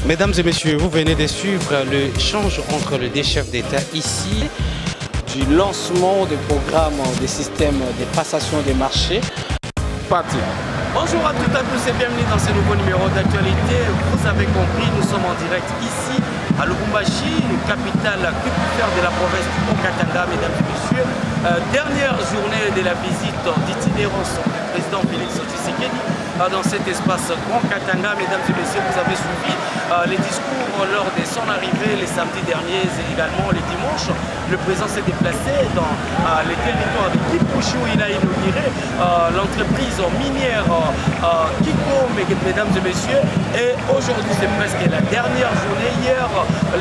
Mesdames et messieurs, vous venez de suivre l'échange entre les deux chefs d'État ici. Du lancement des programmes des systèmes de passation des marchés. Parti. Bonjour à toutes et à tous et bienvenue dans ce nouveau numéro d'actualité. Vous avez compris, nous sommes en direct ici à Lubumbashi, capitale culturelle de la province du Haut-Katanga, mesdames et messieurs. Dernière journée de la visite d'itinérance du président Félix Tshisekedi dans cet espace Grand Katanga. Mesdames et messieurs, vous avez suivi les discours lors de son arrivée les samedis derniers et également les dimanches. Le président s'est déplacé dans les territoires de Kipushi où il a inauguré l'entreprise minière Kiko, mesdames et messieurs. Et aujourd'hui, c'est presque la dernière journée. Hier,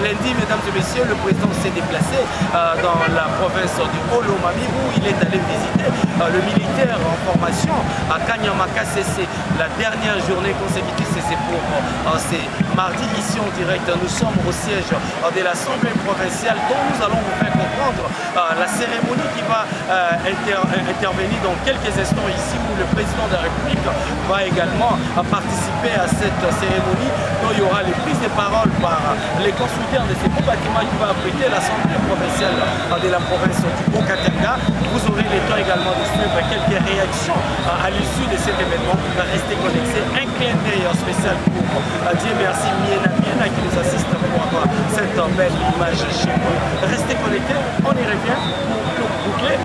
lundi, mesdames et messieurs, le président s'est déplacé dans la province du Olomami où il est allé visiter le militaire en formation à Kanyamaka. C'est la dernière journée consécutive, c'est pour c'est mardi ici en direct. Nous sommes au siège de l'Assemblée provinciale dont nous allons vous faire comprendre la cérémonie qui va intervenir dans quelques instants ici où le président de la République va également participer à cette cérémonie dont il y aura les prises de parole par les constructeurs de ces beaux bâtiments qui va abriter l'Assemblée provinciale de la province du Haut-Katanga. Vous aurez le temps également de suivre quelques réactions à l'issue de cet événement. Restez connectés. Un clin d'œil spécial pour Dieu merci Miena qui nous assiste pour avoir cette belle image chez vous. Restez connectés, on y revient pour boucler.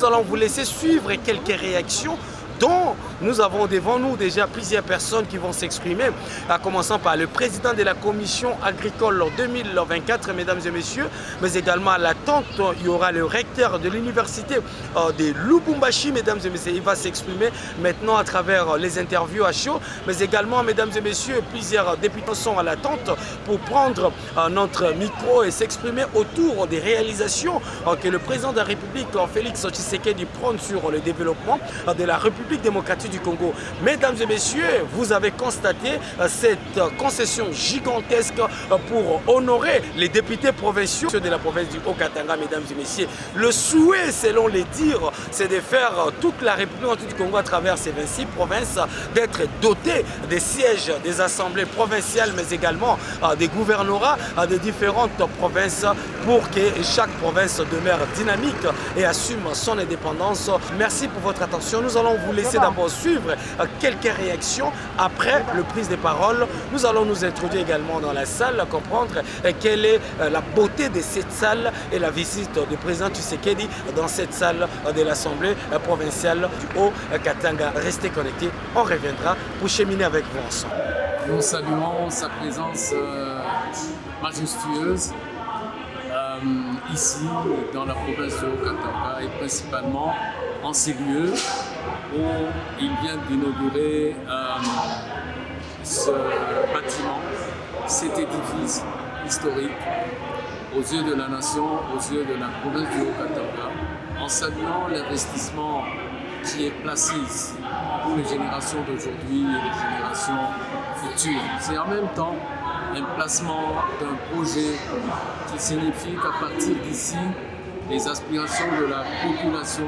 allons vous laisser suivre quelques réactions dont nous avons devant nous déjà plusieurs personnes qui vont s'exprimer, à commençant par le président de la commission agricole 2024, mesdames et messieurs, mais également à l'attente, il y aura le recteur de l'université de Lubumbashi, mesdames et messieurs, il va s'exprimer maintenant à travers les interviews à chaud, mais également, mesdames et messieurs, plusieurs députés sont à l'attente pour prendre notre micro et s'exprimer autour des réalisations que le président de la République, Félix Tshisekedi, prône sur le développement de la République démocratique du Congo. Mesdames et messieurs, vous avez constaté cette concession gigantesque pour honorer les députés provinciaux de la province du Haut-Katanga, mesdames et messieurs. Le souhait, selon les dires, c'est de faire toute la République du Congo à travers ces 26 provinces, d'être dotée des sièges des assemblées provinciales, mais également des gouvernorats de différentes provinces pour que chaque province demeure dynamique et assume son indépendance. Merci pour votre attention. Nous allons vous laisser d'abord suivre quelques réactions. Après le prise de parole, nous allons nous introduire également dans la salle, comprendre quelle est la beauté de cette salle et la visite du président Tshisekedi dans cette salle de l'Assemblée provinciale du Haut-Katanga. Restez connectés, on reviendra pour cheminer avec vous ensemble. Nous saluons sa présence majestueuse ici dans la province du Haut-Katanga et principalement en ces lieux où il vient d'inaugurer ce bâtiment, cet édifice historique aux yeux de la nation, aux yeux de la province du Haut-Katanga, en saluant l'investissement qui est placé ici pour les générations d'aujourd'hui et les générations futures. C'est en même temps un placement d'un projet qui signifie qu'à partir d'ici, les aspirations de la population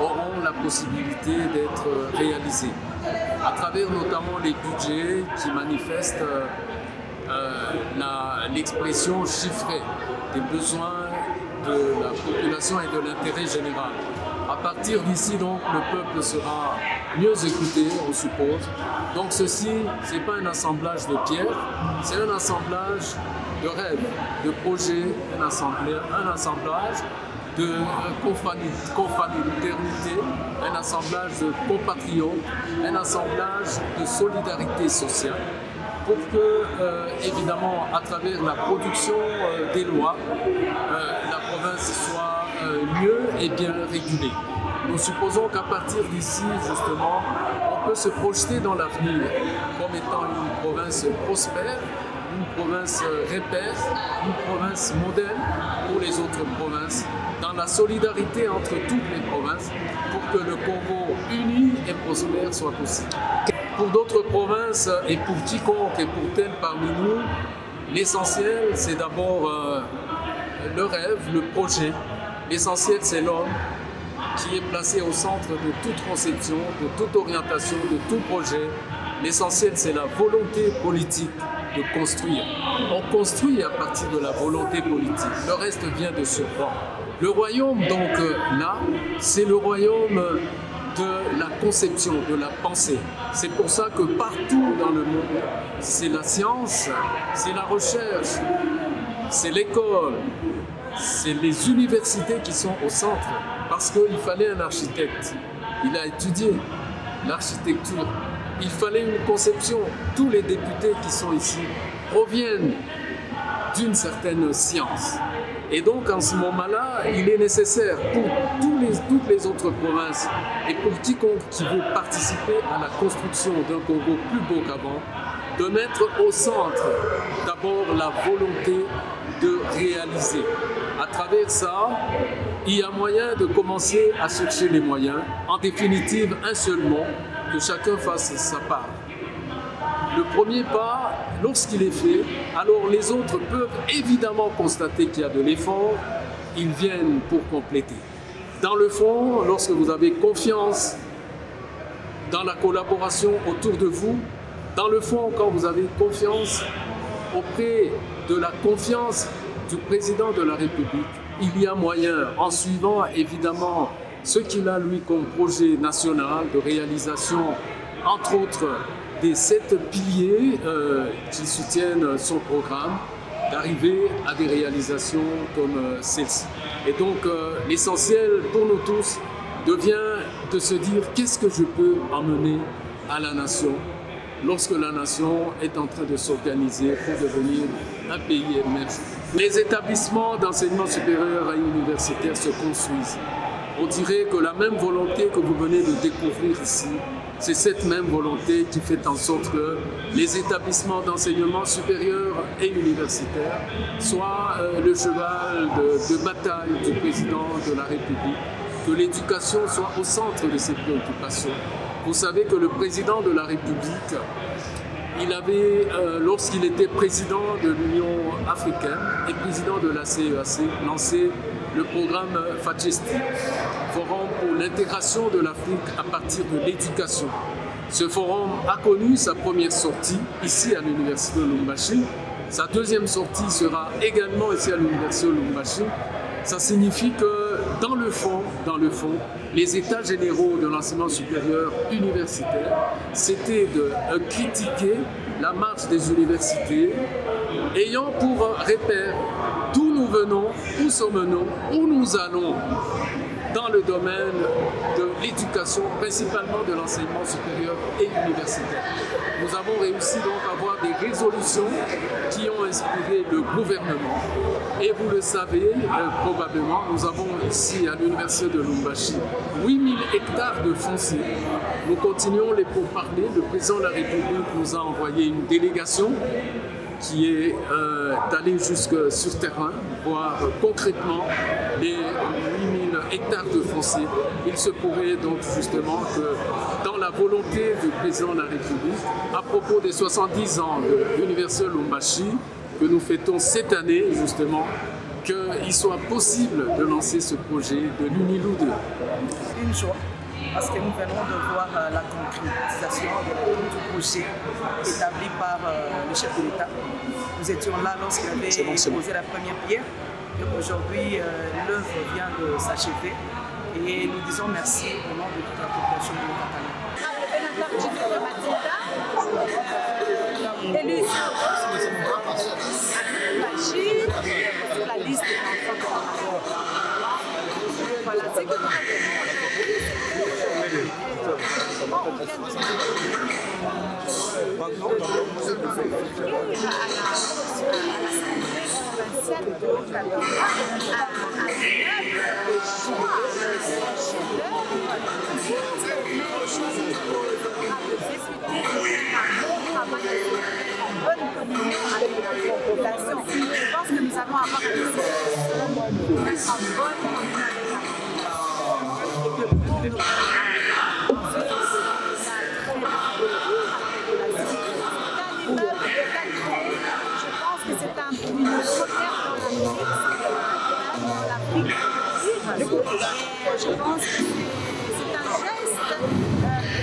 auront la possibilité d'être réalisées à travers notamment les budgets qui manifestent l'expression chiffrée des besoins de la population et de l'intérêt général. À partir d'ici, donc, le peuple sera mieux écouté, on suppose. Donc ceci, ce n'est pas un assemblage de pierres, c'est un assemblage de rêves, de projets, un assemblage de confraternité, un assemblage de compatriotes, un assemblage de solidarité sociale pour que, évidemment, à travers la production des lois, la province soit mieux et bien régulée. Nous supposons qu'à partir d'ici, justement, on peut se projeter dans l'avenir comme étant une province prospère, une province repère, une province modèle pour les autres provinces, dans la solidarité entre toutes les provinces, pour que le Congo uni et prospère soit possible. Pour d'autres provinces et pour quiconque et pour tel parmi nous, l'essentiel c'est d'abord le rêve, le projet. L'essentiel c'est l'homme qui est placé au centre de toute conception, de toute orientation, de tout projet. L'essentiel c'est la volonté politique de construire. On construit à partir de la volonté politique. Le reste vient de surcroît. Le royaume donc là, c'est le royaume de la conception, de la pensée. C'est pour ça que partout dans le monde, c'est la science, c'est la recherche, c'est l'école, c'est les universités qui sont au centre. Parce qu'il fallait un architecte. Il a étudié l'architecture. Il fallait une conception. Tous les députés qui sont ici proviennent d'une certaine science. Et donc, en ce moment-là, il est nécessaire pour toutes les autres provinces et pour quiconque qui veut participer à la construction d'un Congo plus beau qu'avant, de mettre au centre d'abord la volonté de réaliser. À travers ça, il y a moyen de commencer à chercher les moyens. En définitive, un seul mot, que chacun fasse sa part. Le premier pas, lorsqu'il est fait, alors les autres peuvent évidemment constater qu'il y a de l'effort, ils viennent pour compléter. Dans le fond, lorsque vous avez confiance dans la collaboration autour de vous, dans le fond, quand vous avez confiance auprès de la confiance du président de la République, il y a moyen, en suivant évidemment ce qu'il a lui comme projet national de réalisation, entre autres, des 7 piliers qui soutiennent son programme, d'arriver à des réalisations comme celle-ci. Et donc l'essentiel pour nous tous devient de se dire qu'est-ce que je peux emmener à la nation lorsque la nation est en train de s'organiser pour devenir un pays émergent. Les établissements d'enseignement supérieur et universitaire se construisent. On dirait que la même volonté que vous venez de découvrir ici, c'est cette même volonté qui fait en sorte que les établissements d'enseignement supérieur et universitaire soient le cheval de bataille du président de la République, que l'éducation soit au centre de ses préoccupations. Vous savez que le président de la République, il avait, lorsqu'il était président de l'Union africaine et président de la CEAC, lancé le programme FACESTI, Forum pour l'intégration de l'Afrique à partir de l'éducation. Ce forum a connu sa première sortie ici à l'Université de Lubumbashi. Sa deuxième sortie sera également ici à l'Université de Lubumbashi. Ça signifie que dans le fond, les états généraux de l'enseignement supérieur universitaire, c'était de critiquer la marche des universités, ayant pour repère d'où nous venons, où sommes-nous, où nous allons dans le domaine de l'éducation, principalement de l'enseignement supérieur et universitaire. Nous avons réussi donc à avoir des résolutions qui ont inspiré le gouvernement. Et vous le savez probablement, nous avons ici à l'Université de Lubumbashi 8000 hectares de foncier. Nous continuons les pourparlers. Le président de la République nous a envoyé une délégation qui est allée jusque sur terrain, voir concrètement les 8000 hectares de foncier. Il se pourrait donc justement que dans la volonté du président de la République, à propos des 70 ans de l'Université de Lubumbashi, que nous fêtons cette année justement, qu'il soit possible de lancer ce projet de l'UNILU 2. Une joie, parce que nous venons de voir la concrétisation du projet établi par le chef de l'État. Nous étions là lorsqu'il avait posé la première pierre. Et aujourd'hui, l'œuvre vient de s'achever. Et nous disons merci au nom de toute la population de Katanga. Élu sur la liste des enfants. Voilà, c'est que nous je pense que nous allons avoir je pense que c'est un geste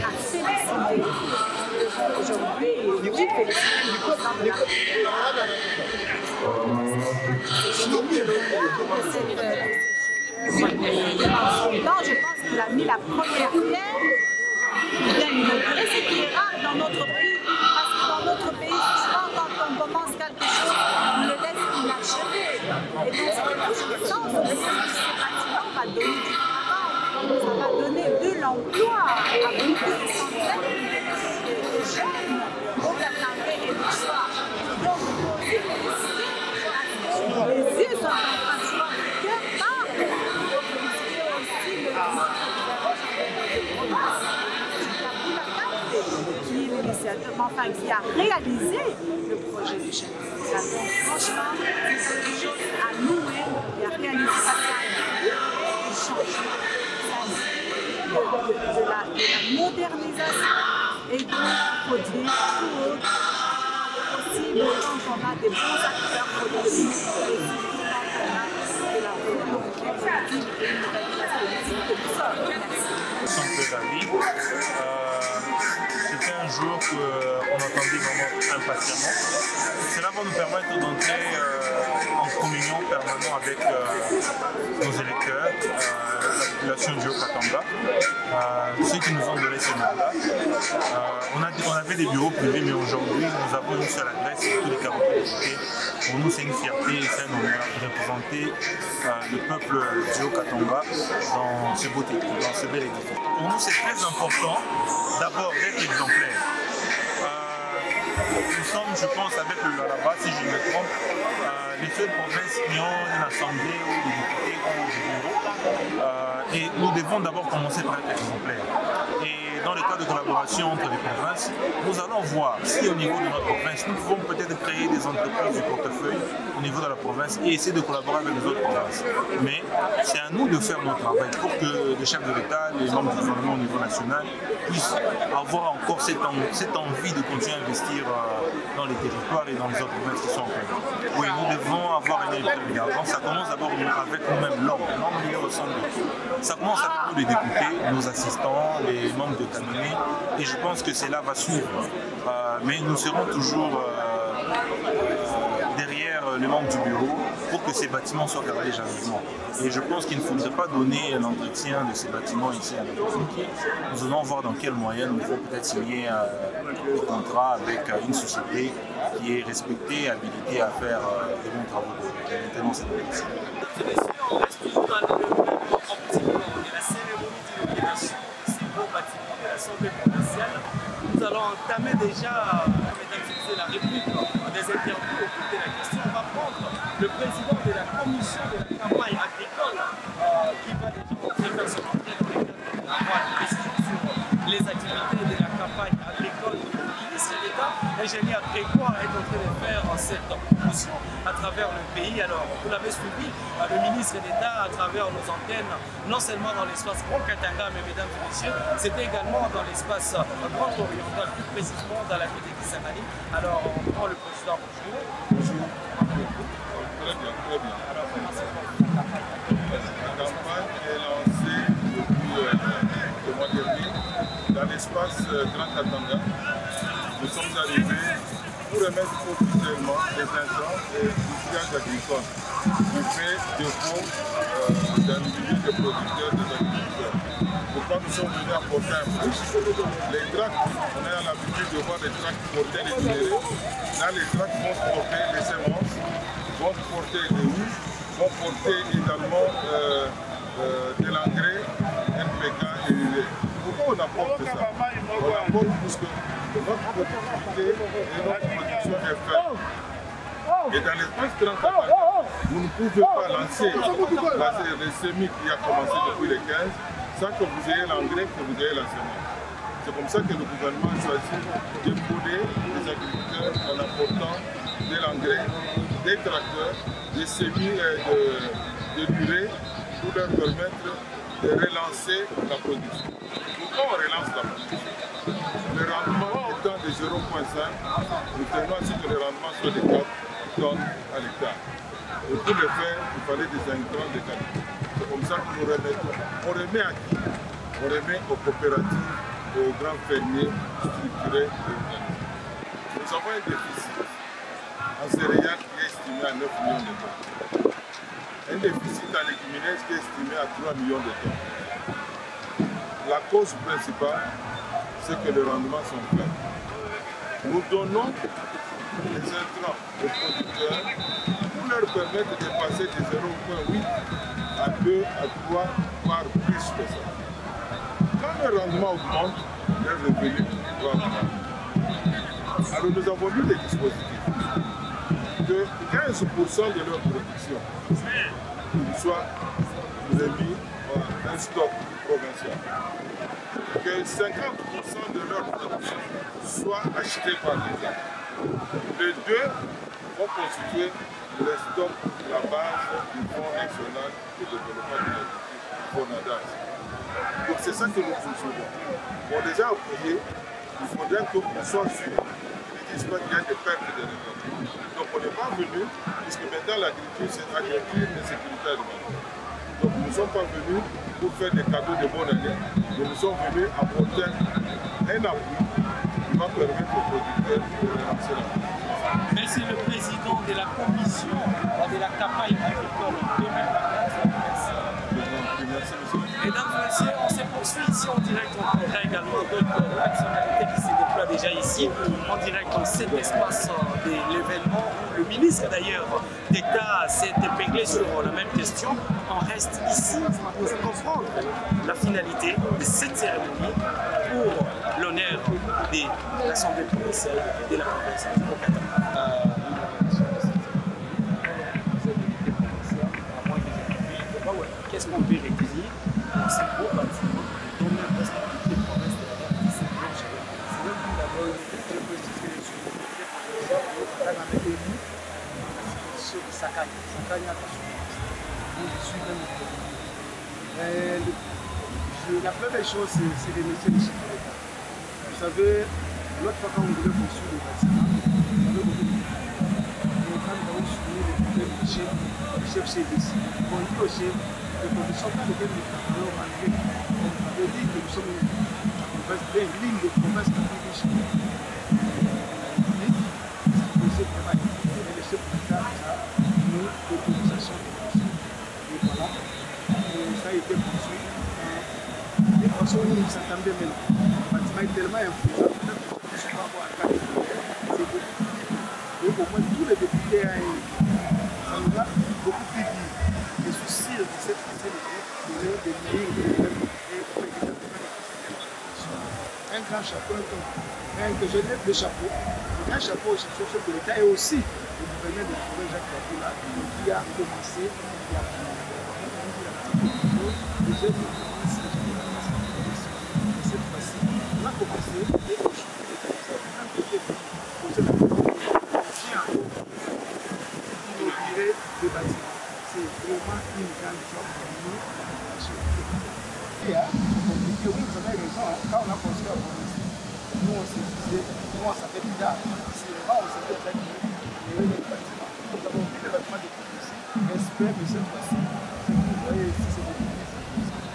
à féliciter. Aujourd'hui, nous félicitons le président de la République. Je pense qu'il a mis la première pierre. Il vient inaugurer ce qui est rare dans notre pays. Parce que dans notre pays, souvent quand on commence quelque chose, on le laisse inachevé. Et donc c'est quelque chose de sens. On va donner du travail, ça va donner de l'emploi à beaucoup de centaines de jeunes au Katanga et du soir. Donc il faut aussi féliciter les yeux sont en train de voir que par il faut féliciter aussi le qui est l'initiateur, enfin qui a réalisé le projet du chef. Donc franchement, c'est quelque chose à louer et à réaliser parce qu'il de la modernisation et donc il faut dire tout autre aussi quand on a des bons acteurs politiques et quand on a de la volonté politique et une réalisation politique que nous sommes. C'était un jour qu'on entend attendait vraiment impatiemment. Cela va nous permettre d'entrer en communion permanente avec nos électeurs, la population du Haut-Katanga, ceux qui nous ont donné ce mandat. On avait des bureaux privés, mais aujourd'hui, nous avons une seule adresse pour tous les 40 députés. Pour nous, c'est une fierté et c'est un honneur de représenter le peuple du Haut-Katanga dans ce beau édifice, dans ce bel édifice. Pour nous, c'est très important d'abord d'être exemplaire. Nous sommes, je pense, avec le Lalaba, si je ne me trompe, les seules provinces qui ont une assemblée où les députés ont des bureaux. Et nous devons d'abord commencer par être exemplaires. Et dans le cadre de collaboration entre les provinces, nous allons voir si au niveau de notre province, nous pouvons peut-être créer des entreprises du portefeuille au niveau de la province et essayer de collaborer avec les autres provinces. Mais c'est à nous de faire notre travail pour que les chefs de l'État, les membres du gouvernement au niveau national puissent avoir encore cette envie de continuer à investir dans les territoires et dans les autres provinces qui sont en place. Oui, nous devons avoir un équilibre. Donc ça commence d'abord avec nous-mêmes, l'homme lié au centre. Ça commence avec nous les députés, nos assistants, les membres de cabinet, et je pense que cela va suivre. Mais nous serons toujours derrière les membres du bureau pour que ces bâtiments soient gardés jalousement. Et je pense qu'il ne faudrait pas donner l'entretien de ces bâtiments ici à notre banquier. Nous allons voir dans quel moyen nous pouvons peut-être signer des contrats avec une société qui est respectée et habilitée à faire des bons travaux de maintenance et de médecine. On reste toujours dans le de la cérémonie d'inauguration de ces beaux bâtiments de l'Assemblée provinciale. Nous allons entamer déjà, mesdames et messieurs, la réplique des interviews autour de la question. On va prendre le président de la commission de la campagne agricole qui va déjà faire son entrée dans le cadre de la précision sur les activités de la campagne agricole. Le ministre d'État, ingénieur Grégoire, est en train de faire cette promotion à travers le pays. Alors, vous l'avez suivi, le ministre d'État à travers nos antennes, non seulement dans l'espace Grand Katanga, mais mesdames et messieurs, c'était également dans l'espace Grand Oriental, plus précisément dans la ville de Kisangani. Alors, on prend le président. Bonjour. Très bien, très bien. Alors, comment ça se passe? La campagne est lancée depuis le mois dernier dans l'espace Grand Katanga. Nous sommes arrivés pour remettre officiellement les intrants et l'outillage agricole qui fait défaut d'un milieu de producteurs et d'agriculteurs. Pourquoi nous sommes venus apporter un plus? Les tracts, on a l'habitude de voir les tracts porter les minéraux. Là, les tracts vont porter les semences, vont porter les houes, vont porter également de l'engrais, NPK et UV. Pourquoi on apporte ça? On apporte parce que notre productivité et notre production est faible. Et dans l'espace Grand Katanga, vous ne pouvez pas lancer le semis qui a commencé depuis les 15 sans que vous ayez l'engrais, que vous ayez la semence. C'est comme ça que le gouvernement a choisi d'épauler les agriculteurs en apportant de l'engrais, des tracteurs, des semis de durée pour leur permettre de relancer la production. Pourquoi on relance la production? Le rendement étant de 0,5, nous tenons à ce que le rendement soit de 4 tonnes à l'hectare. Et pour le faire, il fallait des intrants de qualité. C'est comme ça que nous remettons. On remet à qui? On remet aux coopératives et aux grands fermiers structurés et organisés. Nous avons un déficit en céréales qui est estimé à 9 millions de tonnes. Un déficit en légumineuses qui est estimé à 3 millions de tonnes. La cause principale, c'est que les rendements sont faibles. Nous donnons les intrants aux producteurs pour leur permettre de passer de 0,8 à 2 à 3, voire plus que ça. Quand le rendement augmente, leur revenu doit augmenter. Alors nous avons mis des dispositifs que 15% de leur production soit remis à un stock provincial. Que 50% de leur production soit achetée par l'État. Les deux vont constituer le stock, la base du Fonds national de développement de l'agriculture, FONADAS. Donc c'est ça que nous poursuivons. Pour déjà appuyer, il faudrait qu'on soit sûr qu'ils ne disent pas qu'il y a des pertes de revenus. Donc on n'est pas venu, puisque maintenant l'agriculture c'est agriculture et sécurité alimentaire. Donc nous ne sommes pas venus pour faire des cadeaux de bonne année, mais nous sommes venus apporter un appui qui va permettre aux producteurs de relancer la production. Mais c'est le président de la commission de la campagne agricole 2024. Merci, monsieur. Mesdames et messieurs, on se poursuit ici en direct. On prendra également d'autres personnalités qui se déploient déjà ici en direct dans cet espace de l'événement. Le ministre d'ailleurs d'État s'est épinglé sur la même question. On reste ici pour comprendre la finalité de cette cérémonie pour l'honneur de l'Assemblée provinciale de la province du Haut-Katanga. Qu'est-ce qu'on peut retenir dans ces beaux bâtiments dont même presque toutes les provinces de la RDC vont gérer? C'est même plus d'abord le positif que je suis élu sur Sakanya. Sakanya, je suis même la première chose, c'est de laisser les chefs de l'État. Vous savez, l'autre fois quand on voulait construire le bâtiment, on avait beaucoup de difficultés. Et quand nous avons souligné les problèmes du chef CDC, on dit au chef, les conditions dans lesquelles nous travaillons malgré, on avait dit que nous sommes l'une des provinces qui plus riches. C'est vraiment difficile. Et le chef de l'État a nous l'autorisation de construire. Et voilà, et ça a été construit. De toute façon, nous s'attendait même. Le bâtiment est tellement imposant, peut-être que je ne suis pas encore à 4. C'est beaucoup. Et au moins tous les députés, ça nous a beaucoup plus dit. Je suis sûr que cette facilité de meilleurs un grand chapeau, je lève le chapeau, un grand chapeau au chef de l'État et aussi le gouverneur de la province Jacques Kabila qui a commencé à cette fois-ci, on a commencé et inaugurer le bâtiment. C'est vraiment une grande joie pour nous. C'est compliqué, oui, vous avez raison. Quand on a construit la province, nous on se disait, nous on savait déjà, c'est vraiment on savait déjà qu'il y avait des bâtiments. Nous avons vu les bâtiments de province. J'espère que cette fois-ci, vous voyez ici, c'est beaucoup plus difficile.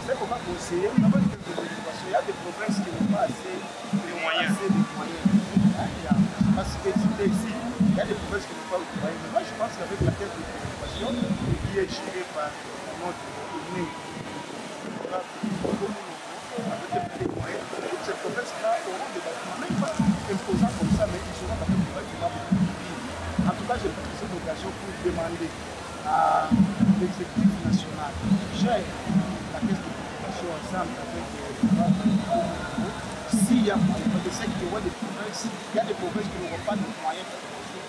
C'est qu'on va conseiller, on a pas de préoccupation. Il y a des provinces qui n'ont pas assez de moyens. Parce que ici, il y a des provinces qui n'ont pas de moyens. Mais moi je pense qu'avec la caisse de préoccupation qui est gérée par notre commune, avec des moyens, toutes ces provinces-là auront des bâtiments, même pas imposants comme ça, mais ils seront quand même des bâtiments beaucoup plus vides. En tout cas, je prends cette occasion pour demander à l'exécutif national qui gère la caisse de préoccupation ensemble avec s'il y a des secteurs, des provinces, il y a des provinces qui n'auront pas de moyens pour construire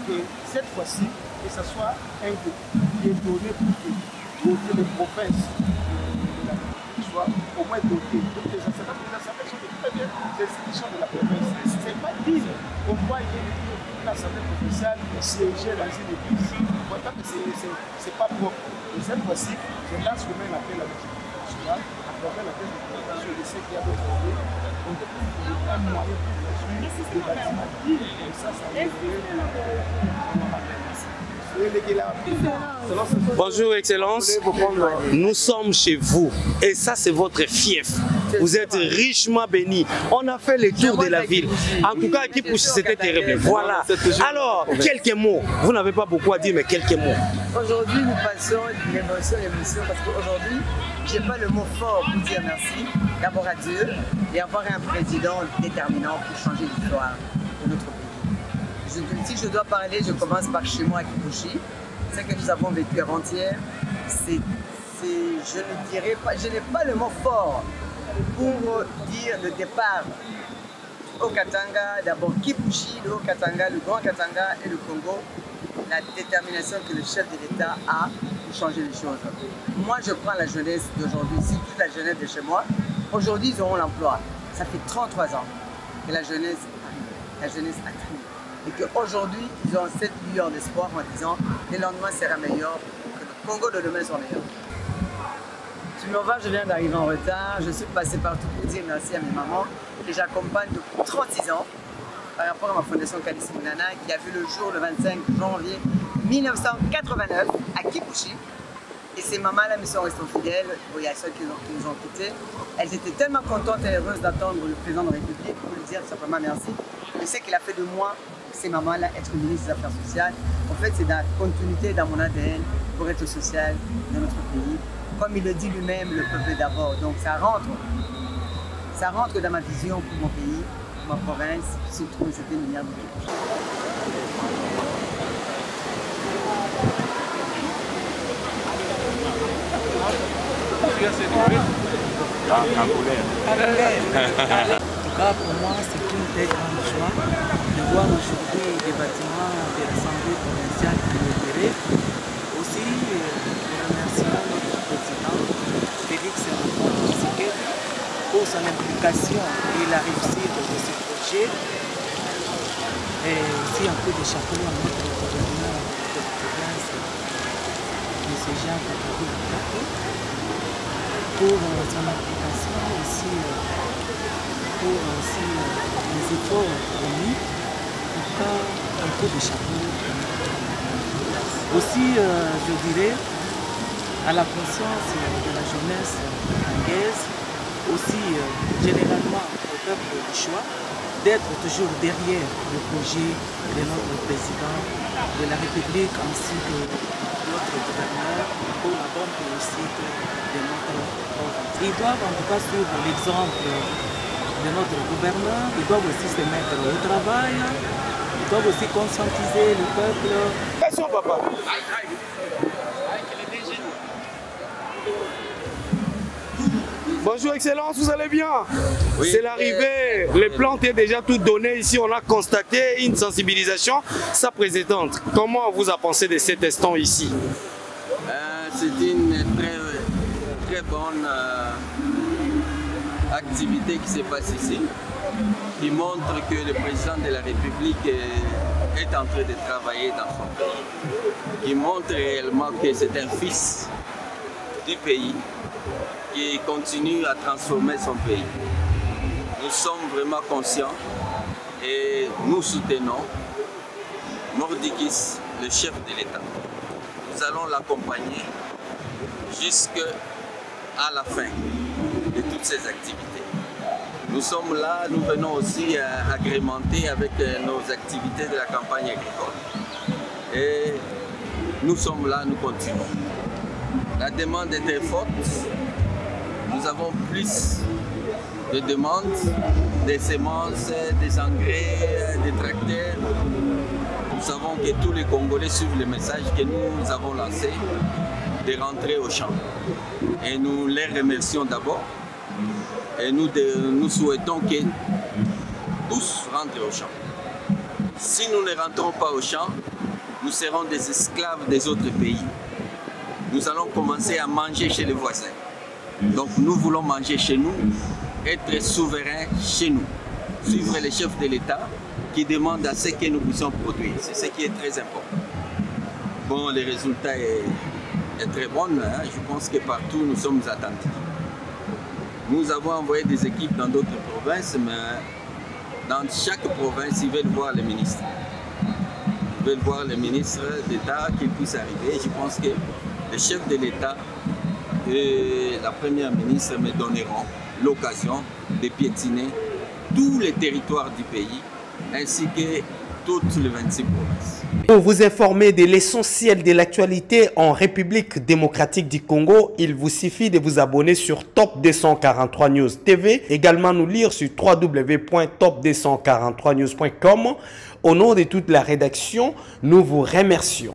que cette fois-ci, que ce soit un groupe qui est donné pour que toutes les provinces de la République soient au moins dotées. Toutes les assemblées sont très bien des institutions de la province. Ce n'est pas dire qu'on voit une assemblée provinciale siéger dans une église. Pourtant, ce n'est pas propre. Et cette fois-ci, je lance le même appel à l'exécutif national, à travers la caisse de préoccupation de ceux qui avaient trouvé un moyen pour construire des bâtiments dignes. Comme ça va aider. Bonjour Excellence, nous sommes chez vous et ça c'est votre fief. Vous êtes richement bénis. On a fait le tour de la ville. En tout cas, c'était terrible. Voilà. Alors, quelques mots. Vous n'avez pas beaucoup à dire, mais quelques mots. Aujourd'hui, nous passons l'émotion à l'émission parce qu'aujourd'hui, je n'ai pas le mot fort pour dire merci d'abord à Dieu et avoir un président déterminant pour changer l'histoire de notre pays. Si je dois parler, je commence par chez moi à Kipushi. Ce que nous avons vécu avant-hier, je ne dirais pas, je n'ai pas le mot fort pour dire le départ au Katanga, d'abord Kipushi, le Haut-Katanga, le Grand Katanga et le Congo, la détermination que le chef de l'État a pour changer les choses. Moi, je prends la jeunesse d'aujourd'hui, c'est toute la jeunesse de chez moi. Aujourd'hui, ils auront l'emploi. Ça fait 33 ans que la jeunesse arrive, la jeunesse a trié. Et qu'aujourd'hui, ils ont cette lueur d'espoir en disant que le lendemain sera meilleur, que le Congo de demain soit meilleur. Je viens d'arriver en retard, je suis passé partout pour dire merci à mes mamans que j'accompagne depuis 36 ans par rapport à ma fondation Calis Mounana qui a vu le jour le 25 janvier 1989 à Kipushi. Et ces mamans-là me sont restées fidèles. Il y a celles qui nous ont quittés. Elles étaient tellement contentes et heureuses d'attendre le président de la République pour lui dire simplement merci. Je sais qu'il a fait de moi, ces mamans-là, être ministre des Affaires sociales. En fait, c'est dans la continuité dans mon ADN pour être social dans notre pays. Comme il le dit lui-même, le peuple d'abord. Donc ça rentre dans ma vision pour mon pays, pour ma province, surtout cette manière de vivre. En tout cas, pour moi, c'est une très grande joie de voir aujourd'hui des bâtiments de l'Assemblée provinciale inaugurés. Aussi, je remercie notre président, Félix Antoine Tshisekedi, pour son implication et la réussite de ce projet. Et aussi un peu de chapeau à notre gouverneur de la province, M. Jean Kakabou, pour son implication aussi, pour aussi les efforts fournis, en tout cas un peu de chapeau. Aussi, je dirais, à la conscience de la jeunesse anglaise, aussi généralement au peuple du choix, d'être toujours derrière le projet de notre président de la République ainsi que notre gouverneur pour la bonne réussite de notre province. Ils doivent en tout cas suivre l'exemple de notre gouverneur, ils doivent aussi se mettre au travail, ils doivent aussi conscientiser le peuple. Question, papa. Bonjour Excellence, vous allez bien? Oui, c'est l'arrivée, les plans étaient déjà tout donné. Ici on a constaté une sensibilisation. Sa présidente, comment vous a pensé de cet instant ici? C'est une très bonne activité qui se passe ici, qui montre que le président de la République est en train de travailler dans son pays, qui montre réellement que c'est un fils du pays qui continue à transformer son pays. Nous sommes vraiment conscients et nous soutenons Mordikis, le chef de l'État. Nous allons l'accompagner jusqu'à la fin de toutes ces activités. Nous sommes là, nous venons aussi agrémenter avec nos activités de la campagne agricole. Et nous sommes là, nous continuons. La demande est très forte. Nous avons plus de demandes, des semences, des engrais, des tracteurs. Nous savons que tous les Congolais suivent le message que nous avons lancé de rentrer au champ. Et nous les remercions d'abord. Et nous souhaitons que tous rentrent au champ. Si nous ne rentrons pas au champ, nous serons des esclaves des autres pays. Nous allons commencer à manger chez les voisins. Donc nous voulons manger chez nous, être souverains chez nous, suivre les chefs de l'État qui demandent à ce que nous puissions produire. C'est ce qui est très important. Bon, le résultat est très bon. Hein? Je pense que partout nous sommes attentifs. Nous avons envoyé des équipes dans d'autres provinces, mais dans chaque province, ils veulent voir les ministres. Ils veulent voir les ministres d'État qu'ils puissent arriver. Je pense que les chefs de l'État et la première ministre me donneront l'occasion de piétiner tous les territoires du pays ainsi que toutes les 26 provinces. Pour vous informer de l'essentiel de l'actualité en République démocratique du Congo, il vous suffit de vous abonner sur Top 243 News TV, également nous lire sur www.top243news.com. Au nom de toute la rédaction, nous vous remercions.